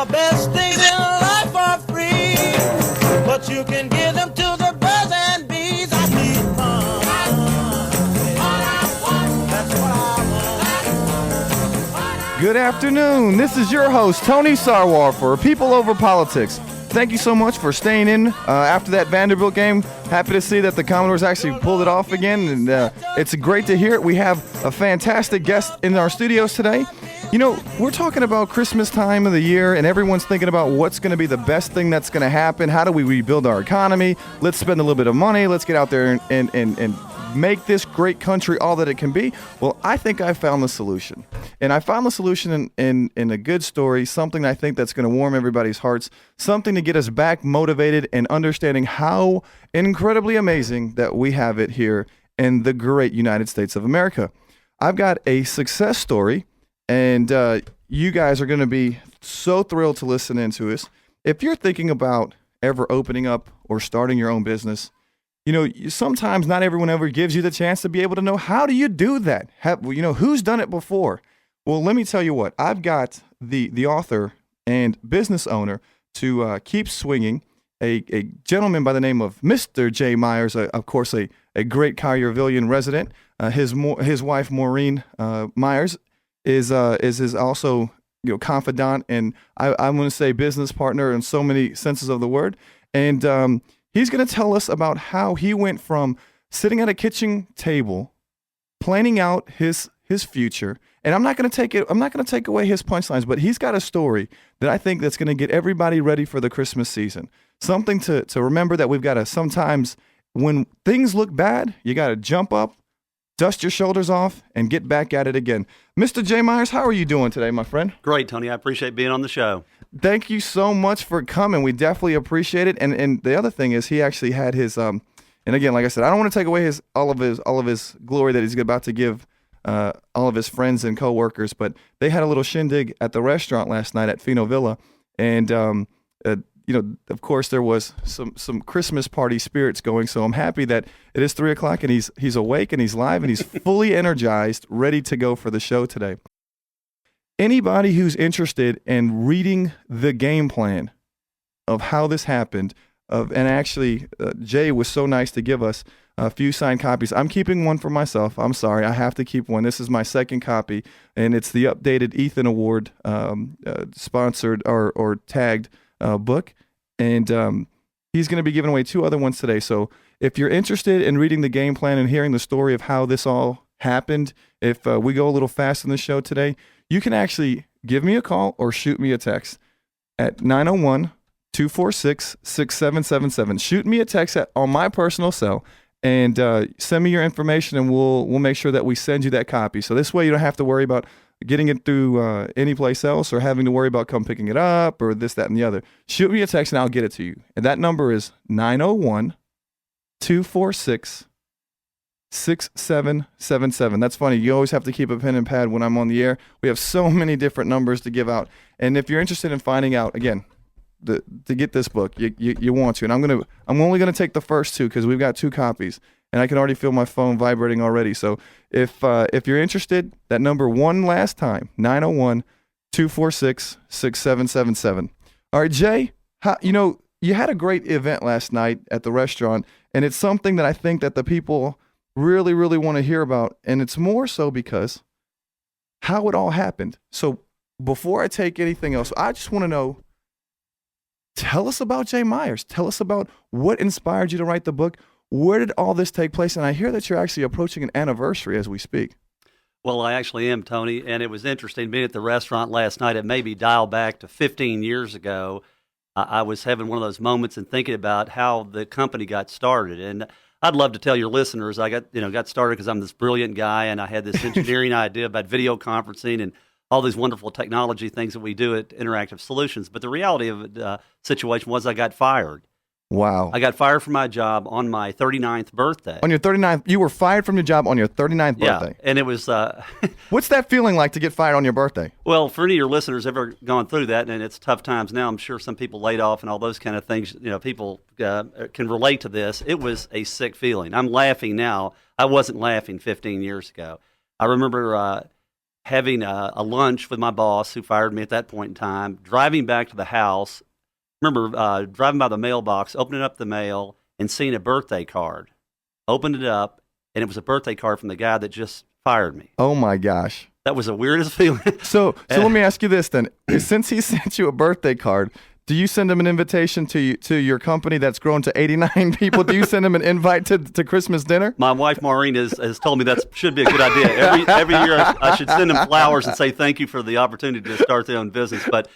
the best things in life are free, but you can give them to the birds and bees. I need fun. That's what I want. Good afternoon. This is your host, Tony Sarwar for People Over Politics. Thank you so much for staying in after that Vanderbilt game. Happy to see that the Commodores actually pulled it off again, and it's great to hear it. We have a fantastic guest in our studios today. You know, we're talking about Christmas time of the year, and everyone's thinking about what's going to be the best thing that's going to happen. How do we rebuild our economy? Let's spend a little bit of money. Let's get out there and make this great country all that it can be. Well, I think I found the solution. And I found the solution in a good story, something I think that's going to warm everybody's hearts, something to get us back motivated and understanding how incredibly amazing that we have it here in the great United States of America. I've got a success story, and you guys are going to be so thrilled to listen into this. If you're thinking about ever opening up or starting your own business, you know, sometimes not everyone ever gives you the chance to be able to know how do you do that? Who's done it before? Well, let me tell you what. I've got the author and business owner to keep swinging, a gentleman by the name of Mr. Jay Myers, of course, a great Collierville resident. His wife Maureen Myers is his also confidant, and I'm going to say business partner in so many senses of the word. And he's going to tell us about how he went from sitting at a kitchen table, planning out his future. And I'm not going to take away his punchlines, but he's got a story that I think that's going to get everybody ready for the Christmas season. Something to remember that we've got to sometimes, when things look bad, you got to jump up, dust your shoulders off, and get back at it again. Mr. Jay Myers, how are you doing today, my friend? Great, Tony. I appreciate being on the show. Thank you so much for coming. We definitely appreciate it. And the other thing is, he actually had his and again, like I said, I don't want to take away all of his glory that he's about to give all of his friends and coworkers, but they had a little shindig at the restaurant last night at Fino Villa, and of course there was some Christmas party spirits going. So I'm happy that it is 3:00 and he's awake and he's live and he's fully energized, ready to go for the show today. Anybody who's interested in reading the game plan of how this happened, and actually Jay was so nice to give us a few signed copies. I'm keeping one for myself. I'm sorry, I have to keep one. This is my second copy, and it's the updated Ethan Award sponsored or tagged book, and he's going to be giving away 2 other ones today. So if you're interested in reading the game plan and hearing the story of how this all happened, if we go a little fast in the show today, you can actually give me a call or shoot me a text at 901-246-6777. Shoot me a text on my personal cell and send me your information, and we'll make sure that we send you that copy. So this way you don't have to worry about getting it through any place else or having to worry about come picking it up or this, that, and the other. Shoot me a text and I'll get it to you. And that number is 901-246-6777. That's funny. You always have to keep a pen and pad when I'm on the air. We have so many different numbers to give out. And if you're interested in finding out, again, to get this book, you want to. And I'm only gonna take the first 2 because we've got 2 copies, and I can already feel my phone vibrating already. So if you're interested, that number one last time, 901-246-6777. All right, Jay, you had a great event last night at the restaurant, and it's something that I think that the people really, really want to hear about, and it's more so because how it all happened. So before I take anything else, I just want to know, tell us about Jay Myers. Tell us about what inspired you to write the book. Where did all this take place? And I hear that you're actually approaching an anniversary as we speak. Well, I actually am, Tony, and it was interesting being at the restaurant last night. It made me dial back to 15 years ago. I was having one of those moments and thinking about how the company got started. And I'd love to tell your listeners I got started because I'm this brilliant guy, and I had this engineering idea about video conferencing and all these wonderful technology things that we do at Interactive Solutions. But the reality of the situation was I got fired. Wow. I got fired from my job on my 39th birthday. On your 39th, you were fired from your job on your 39th birthday. Yeah, and it was... What's that feeling like to get fired on your birthday? Well, for any of your listeners ever gone through that, and it's tough times now, I'm sure some people laid off and all those kind of things, people can relate to this. It was a sick feeling. I'm laughing now. I wasn't laughing 15 years ago. I remember having a lunch with my boss who fired me at that point in time, driving back to the house. Remember driving by the mailbox, opening up the mail, and seeing a birthday card. Opened it up, and it was a birthday card from the guy that just fired me. Oh my gosh. That was the weirdest feeling. So let me ask you this then. Since he sent you a birthday card, do you send him an invitation to your company that's grown to 89 people? Do you send him an invite to Christmas dinner? My wife Maureen has told me that should be a good idea. Every year I should send him flowers and say thank you for the opportunity to start their own business. But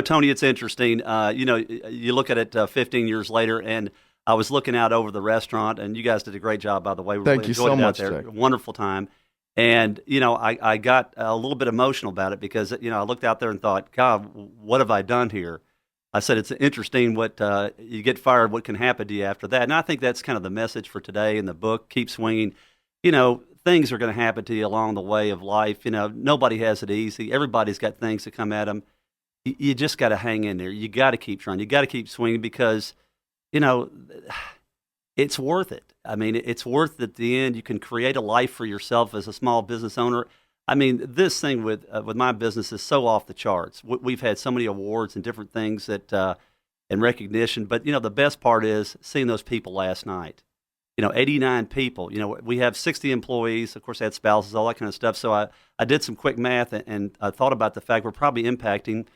Tony, it's interesting. You look at it 15 years later, and I was looking out over the restaurant, and you guys did a great job, by the way. We Thank really you enjoyed so it much, out there. Jay. Wonderful time. And, I got a little bit emotional about it because, I looked out there and thought, God, what have I done here? I said, it's interesting what you get fired, what can happen to you after that. And I think that's kind of the message for today in the book, Keep Swinging. Things are going to happen to you along the way of life. Nobody has it easy. Everybody's got things that come at them. You just got to hang in there. You got to keep trying. You got to keep swinging because, it's worth it. I mean, it's worth it at the end. You can create a life for yourself as a small business owner. I mean, this thing with my business is so off the charts. We've had so many awards and different things that and recognition. But the best part is seeing those people last night. 89 people. We have 60 employees. Of course, I had spouses, all that kind of stuff. So I did some quick math and I thought about the fact we're probably impacting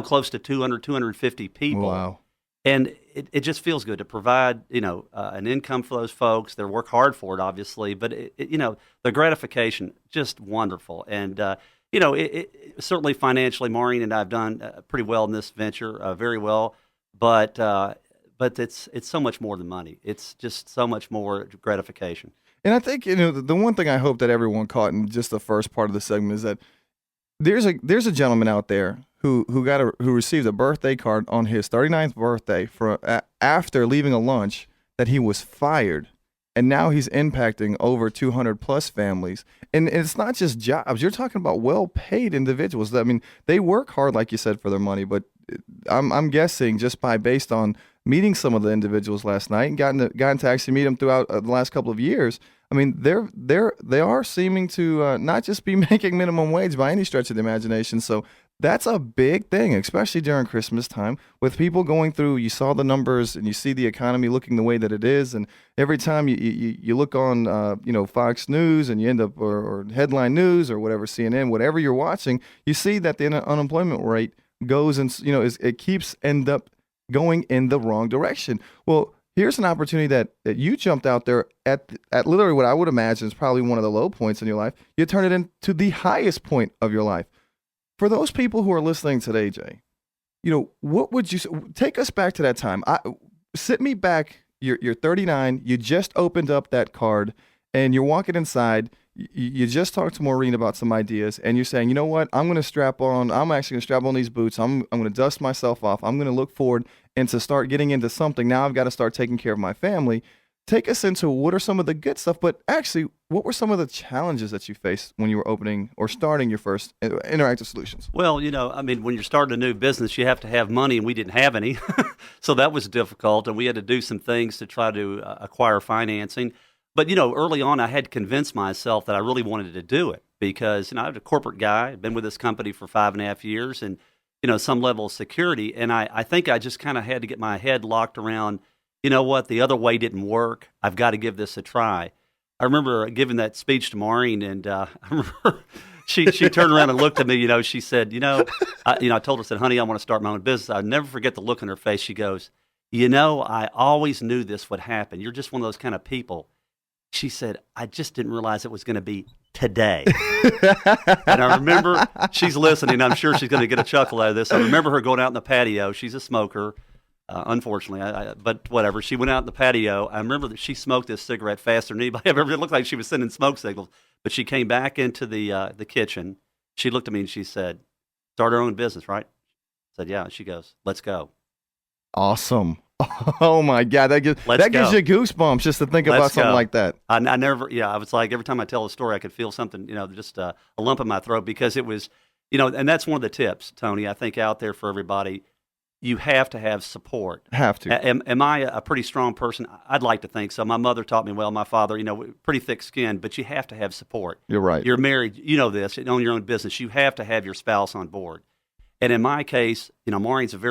close to 200, 250 people. Wow. And it just feels good to provide, an income for those folks. They work hard for it, obviously, but the gratification, just wonderful. And certainly financially, Maureen and I have done pretty well in this venture, very well. But it's so much more than money. It's just so much more gratification. And I think the one thing I hope that everyone caught in just the first part of the segment is that there's a gentleman out there who received a birthday card on his 39th birthday after leaving a lunch that he was fired, and now he's impacting over 200 plus families. And it's not just jobs. You're talking about well-paid individuals. I mean, they work hard, like you said, for their money. But I'm guessing just based on meeting some of the individuals last night and gotten to actually meet them throughout the last couple of years. I mean, they are seeming to not just be making minimum wage by any stretch of the imagination. So that's a big thing, especially during Christmas time with people going through. You saw the numbers and you see the economy looking the way that it is. And every time you look on, Fox News and you end up or Headline News or whatever, CNN, whatever you're watching, you see that the unemployment rate goes and, it keeps end up going in the wrong direction. Well, here's an opportunity that you jumped out there at literally what I would imagine is probably one of the low points in your life. You turn it into the highest point of your life. For those people who are listening today, Jay, what would you take us back to that time? Sit me back. You're 39. You just opened up that card, and you're walking inside. You just talked to Maureen about some ideas, and you're saying, you know what? I'm actually going to strap on these boots. I'm going to dust myself off. I'm going to look forward and to start getting into something. Now I've got to start taking care of my family. Take us into what are some of the good stuff, but actually, what were some of the challenges that you faced when you were opening or starting your first interactive solutions? Well, when you're starting a new business, you have to have money, and we didn't have any. So that was difficult, and we had to do some things to try to acquire financing. But, early on, I had to convince myself that I really wanted to do it because, I was a corporate guy, I'd been with this company for 5.5 years and, some level of security. And I think I just kind of had to get my head locked around, the other way didn't work. I've got to give this a try. I remember giving that speech to Maureen, and I remember she turned around and looked at me, she said, I told her, said, honey, I want to start my own business. I'll never forget the look on her face. She goes, I always knew this would happen. You're just one of those kind of people. She said, I just didn't realize it was going to be today. And I remember, she's listening. I'm sure she's going to get a chuckle out of this. I remember her going out in the patio. She's a smoker, unfortunately, but whatever. She went out in the patio. I remember that she smoked this cigarette faster than anybody ever. It looked like she was sending smoke signals. But she came back into the kitchen. She looked at me and she said, start our own business, right? I said, yeah. She goes, let's go. Awesome. Oh my God, that gives you goosebumps just to think about something like that. I was like, every time I tell a story, I could feel something, just a lump in my throat because it was, and that's one of the tips, Tony, I think out there for everybody. you have to have support. Have to. Am I a pretty strong person? I'd like to think so. My mother taught me well. My father, pretty thick-skinned, but you have to have support. You're right. You're married. You know this. You own your own business. You have to have your spouse on board. And in my case, Maureen's a very